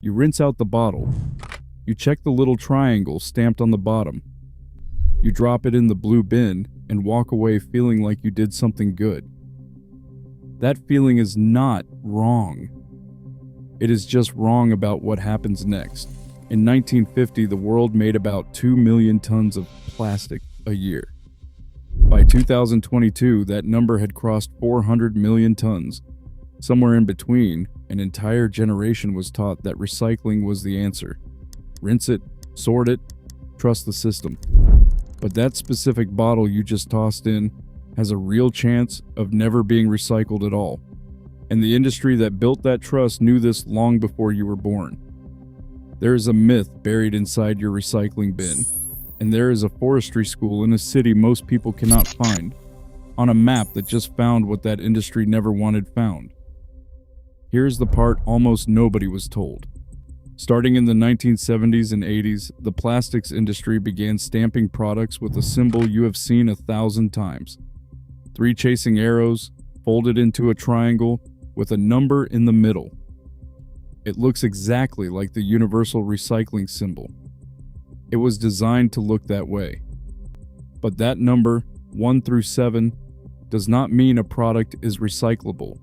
You rinse out the bottle. You check the little triangle stamped on the bottom. You drop it in the blue bin and walk away feeling like you did something good. That feeling is not wrong. It is just wrong about what happens next. In 1950, the world made about 2 million tons of plastic a year. By 2022, that number had crossed 400 million tons. Somewhere in between, an entire generation was taught that recycling was the answer. Rinse it, sort it, trust the system. But that specific bottle you just tossed in has a real chance of never being recycled at all. And the industry that built that trust knew this long before you were born. There is a myth buried inside your recycling bin, and there is a forestry school in a city most people cannot find, on a map that just found what that industry never wanted found. Here's the part almost nobody was told. Starting in the 1970s and 80s, the plastics industry began stamping products with a symbol you have seen 1,000 times. 3 chasing arrows, folded into a triangle, with a number in the middle. It looks exactly like the universal recycling symbol. It was designed to look that way. But that number, 1 through 7, does not mean a product is recyclable.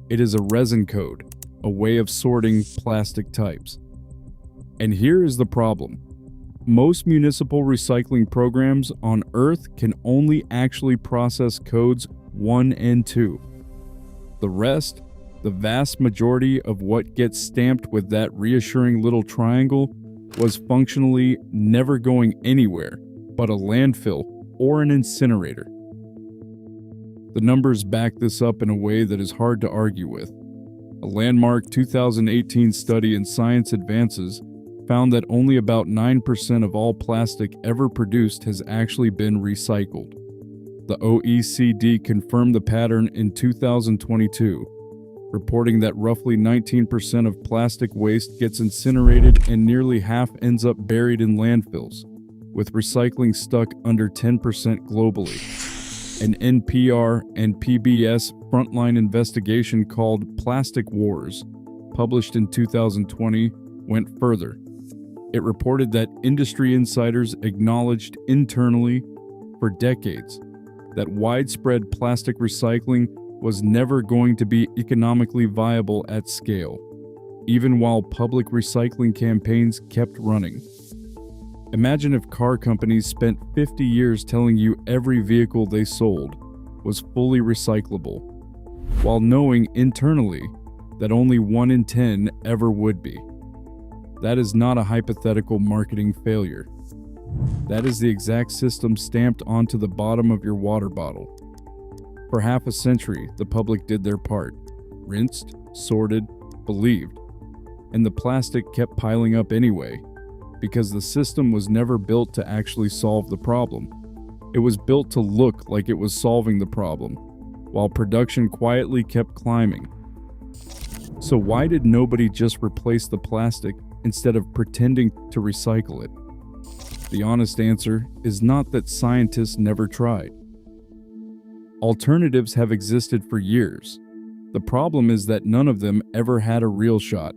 It is a resin code, a way of sorting plastic types. And here is the problem. Most municipal recycling programs on Earth can only actually process codes 1 and 2. The rest, the vast majority of what gets stamped with that reassuring little triangle, was functionally never going anywhere but a landfill or an incinerator. The numbers back this up in a way that is hard to argue with. A landmark 2018 study in Science Advances found that only about 9% of all plastic ever produced has actually been recycled. The OECD confirmed the pattern in 2022, reporting that roughly 19% of plastic waste gets incinerated and nearly half ends up buried in landfills, with recycling stuck under 10% globally. An NPR and PBS frontline investigation called Plastic Wars, published in 2020, went further. It reported that industry insiders acknowledged internally for decades that widespread plastic recycling was never going to be economically viable at scale, even while public recycling campaigns kept running. Imagine if car companies spent 50 years telling you every vehicle they sold was fully recyclable, while knowing internally that only 1 in 10 ever would be. That is not a hypothetical marketing failure. That is the exact system stamped onto the bottom of your water bottle. For half a century, the public did their part, rinsed, sorted, believed, and the plastic kept piling up anyway, because the system was never built to actually solve the problem. It was built to look like it was solving the problem, while production quietly kept climbing. So why did nobody just replace the plastic instead of pretending to recycle it? The honest answer is not that scientists never tried. Alternatives have existed for years. The problem is that none of them ever had a real shot,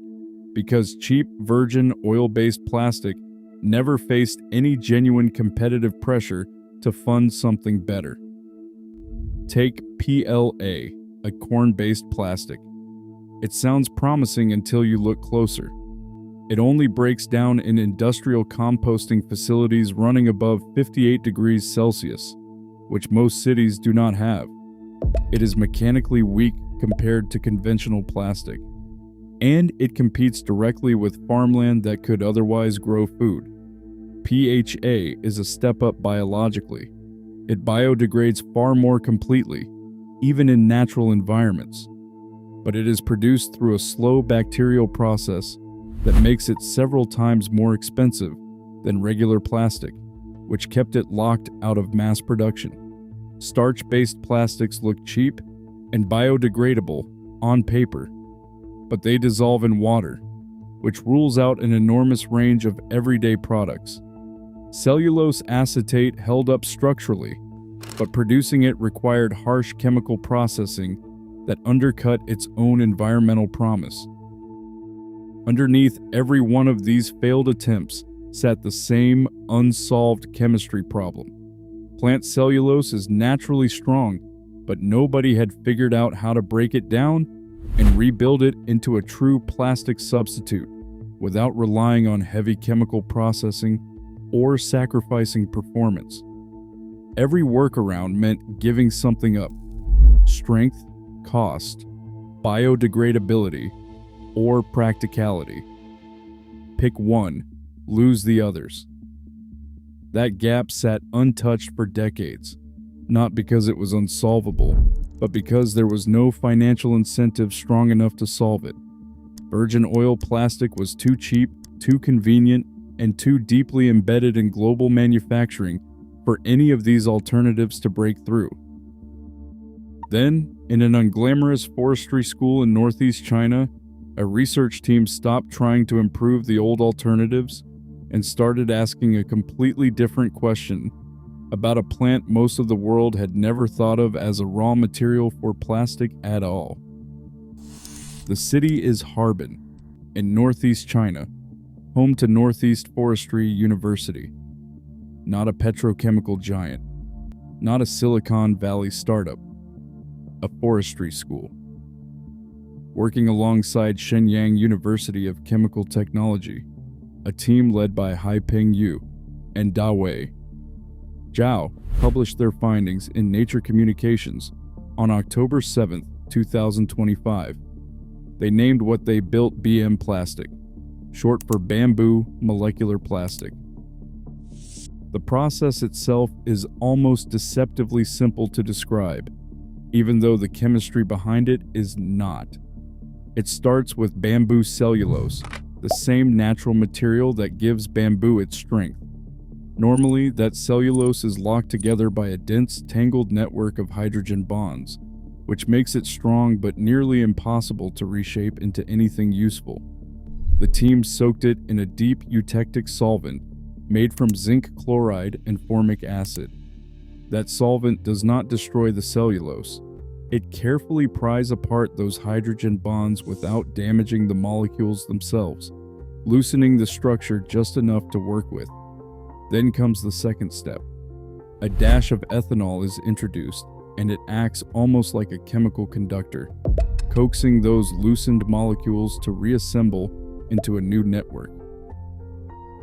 because cheap virgin oil-based plastic never faced any genuine competitive pressure to fund something better. Take PLA, a corn-based plastic. It sounds promising until you look closer. It only breaks down in industrial composting facilities running above 58 degrees Celsius, which most cities do not have. It is mechanically weak compared to conventional plastic, and it competes directly with farmland that could otherwise grow food. PHA is a step up biologically. It biodegrades far more completely, even in natural environments. But it is produced through a slow bacterial process that makes it several times more expensive than regular plastic, which kept it locked out of mass production. Starch-based plastics look cheap and biodegradable on paper, but they dissolve in water, which rules out an enormous range of everyday products. Cellulose acetate held up structurally, but producing it required harsh chemical processing that undercut its own environmental promise. Underneath every one of these failed attempts sat the same unsolved chemistry problem. Plant cellulose is naturally strong, but nobody had figured out how to break it down and rebuild it into a true plastic substitute without relying on heavy chemical processing or sacrificing performance. Every workaround meant giving something up: strength, cost, biodegradability, or practicality. Pick one, lose the others. That gap sat untouched for decades, not because it was unsolvable, but because there was no financial incentive strong enough to solve it. Virgin oil plastic was too cheap, too convenient, and too deeply embedded in global manufacturing for any of these alternatives to break through. Then, in an unglamorous forestry school in Northeast China, a research team stopped trying to improve the old alternatives and started asking a completely different question about a plant most of the world had never thought of as a raw material for plastic at all. The city is Harbin, in Northeast China, home to Northeast Forestry University. Not a petrochemical giant, not a Silicon Valley startup, a forestry school. Working alongside Shenyang University of Chemical Technology, a team led by Haiping and Dawei. Zhao published their findings in Nature Communications on October 7, 2025. They named what they built bioplastic, short for bamboo molecular plastic. The process itself is almost deceptively simple to describe, even though the chemistry behind it is not. It starts with bamboo cellulose, the same natural material that gives bamboo its strength. Normally, that cellulose is locked together by a dense, tangled network of hydrogen bonds, which makes it strong but nearly impossible to reshape into anything useful. The team soaked it in a deep eutectic solvent made from zinc chloride and formic acid. That solvent does not destroy the cellulose. It carefully pries apart those hydrogen bonds without damaging the molecules themselves, loosening the structure just enough to work with. Then comes the second step. A dash of ethanol is introduced, and it acts almost like a chemical conductor, coaxing those loosened molecules to reassemble into a new network.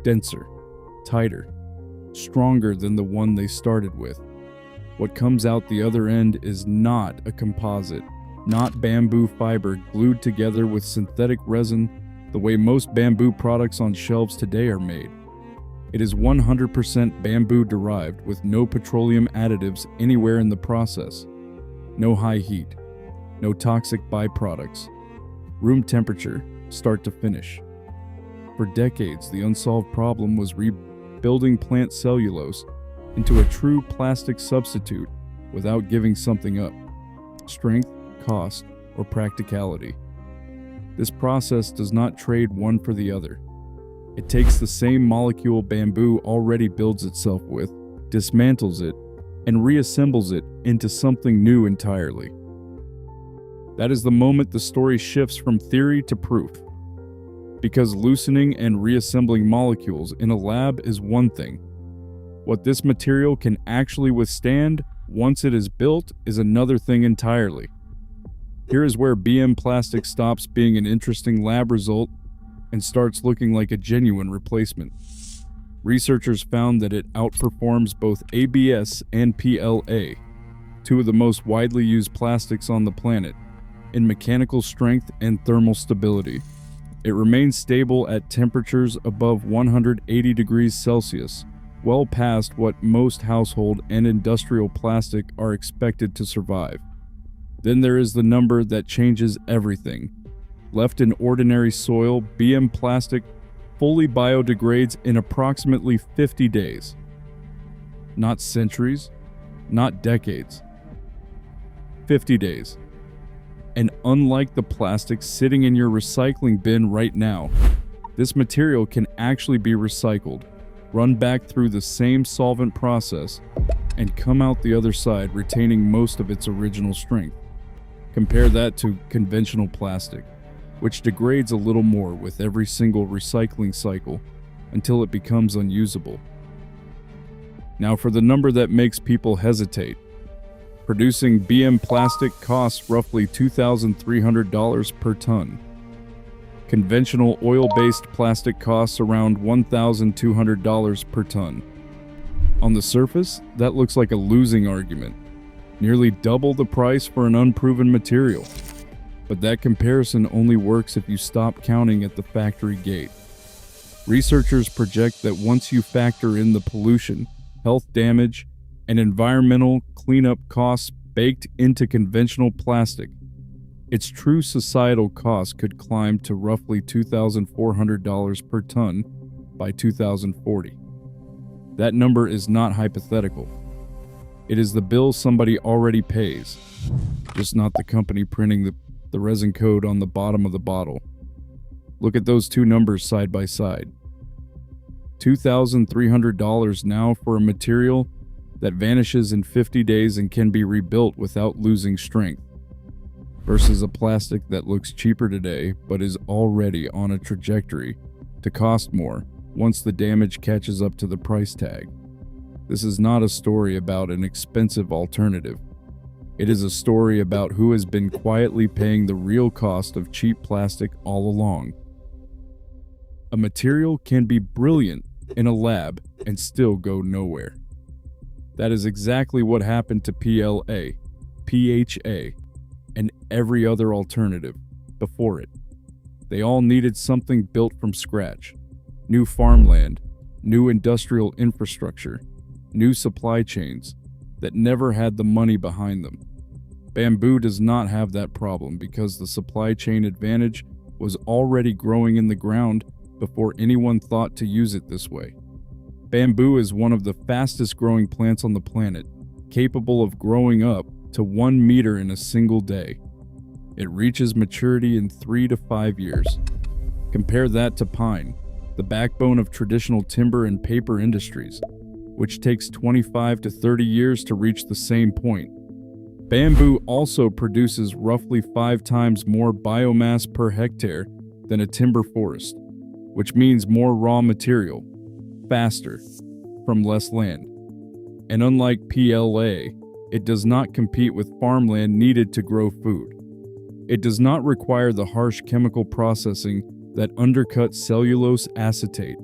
Denser, tighter, stronger than the one they started with. What comes out the other end is not a composite, not bamboo fiber glued together with synthetic resin the way most bamboo products on shelves today are made. It is 100% bamboo derived with no petroleum additives anywhere in the process. No high heat, no toxic byproducts. Room temperature, start to finish. For decades, the unsolved problem was rebuilding plant cellulose into a true plastic substitute without giving something up: strength, cost, or practicality. This process does not trade one for the other. It takes the same molecule bamboo already builds itself with, dismantles it, and reassembles it into something new entirely. That is the moment the story shifts from theory to proof. Because loosening and reassembling molecules in a lab is one thing. What this material can actually withstand once it is built is another thing entirely. Here is where bioplastic stops being an interesting lab result and starts looking like a genuine replacement. Researchers found that it outperforms both ABS and PLA, two of the most widely used plastics on the planet, in mechanical strength and thermal stability. It remains stable at temperatures above 180 degrees Celsius, well past what most household and industrial plastic are expected to survive. Then there is the number that changes everything. Left in ordinary soil, bioplastic fully biodegrades in approximately 50 days. Not centuries, not decades. 50 days. And unlike the plastic sitting in your recycling bin right now, this material can actually be recycled, run back through the same solvent process, and come out the other side retaining most of its original strength. Compare that to conventional plastic. which degrades a little more with every single recycling cycle until it becomes unusable. Now for the number that makes people hesitate. Producing BM plastic costs roughly $2,300 per ton. Conventional oil-based plastic costs around $1,200 per ton. On the surface, that looks like a losing argument, nearly double the price for an unproven material. But that comparison only works if you stop counting at the factory gate. Researchers project that once you factor in the pollution, health damage, and environmental cleanup costs baked into conventional plastic, its true societal cost could climb to roughly $2,400 per ton by 2040. That number is not hypothetical. It is the bill somebody already pays, just not the company printing the resin code on the bottom of the bottle. Look at those two numbers side by side. $2,300 now for a material that vanishes in 50 days and can be rebuilt without losing strength, versus a plastic that looks cheaper today but is already on a trajectory to cost more once the damage catches up to the price tag. This is not a story about an expensive alternative. It is a story about who has been quietly paying the real cost of cheap plastic all along. A material can be brilliant in a lab and still go nowhere. That is exactly what happened to PLA, PHA, and every other alternative before it. They all needed something built from scratch. New farmland, new industrial infrastructure, new supply chains that never had the money behind them. Bamboo does not have that problem because the supply chain advantage was already growing in the ground before anyone thought to use it this way. Bamboo is one of the fastest growing plants on the planet, capable of growing up to 1 meter in a single day. It reaches maturity in 3 to 5 years. Compare that to pine, the backbone of traditional timber and paper industries, which takes 25 to 30 years to reach the same point. Bamboo also produces roughly 5 times more biomass per hectare than a timber forest, which means more raw material, faster, from less land. And unlike PLA, it does not compete with farmland needed to grow food. It does not require the harsh chemical processing that undercuts cellulose acetate.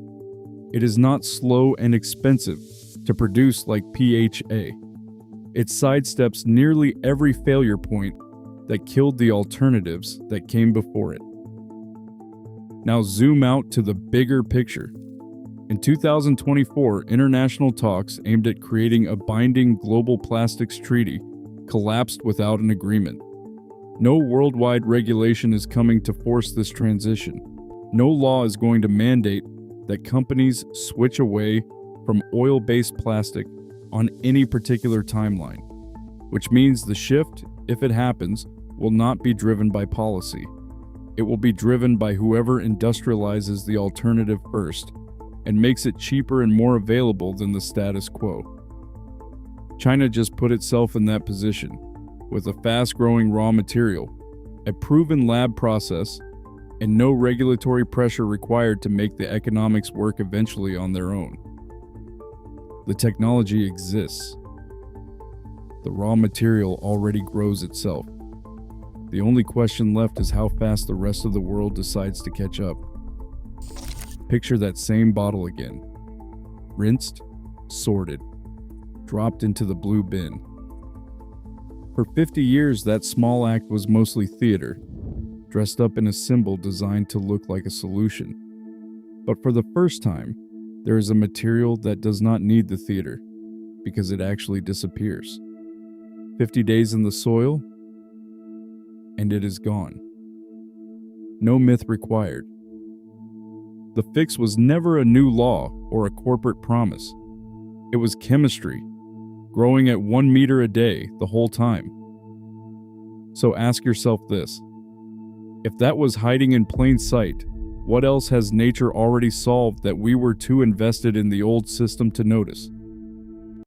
It is not slow and expensive to produce like PHA. It sidesteps nearly every failure point that killed the alternatives that came before it. Now zoom out to the bigger picture. In 2024, international talks aimed at creating a binding global plastics treaty collapsed without an agreement. No worldwide regulation is coming to force this transition. No law is going to mandate that companies switch away from oil-based plastic on any particular timeline, which means the shift, if it happens, will not be driven by policy. It will be driven by whoever industrializes the alternative first and makes it cheaper and more available than the status quo. China just put itself in that position, with a fast-growing raw material, a proven lab process, and no regulatory pressure required to make the economics work eventually on their own. The technology exists. The raw material already grows itself. The only question left is how fast the rest of the world decides to catch up. Picture that same bottle again. Rinsed, sorted, dropped into the blue bin. For 50 years, that small act was mostly theater, dressed up in a symbol designed to look like a solution. But for the first time, there is a material that does not need the theater, because it actually disappears. 50 days in the soil, and it is gone. No myth required. The fix was never a new law or a corporate promise. It was chemistry, growing at 1 meter a day the whole time. So ask yourself this. If that was hiding in plain sight, what else has nature already solved that we were too invested in the old system to notice?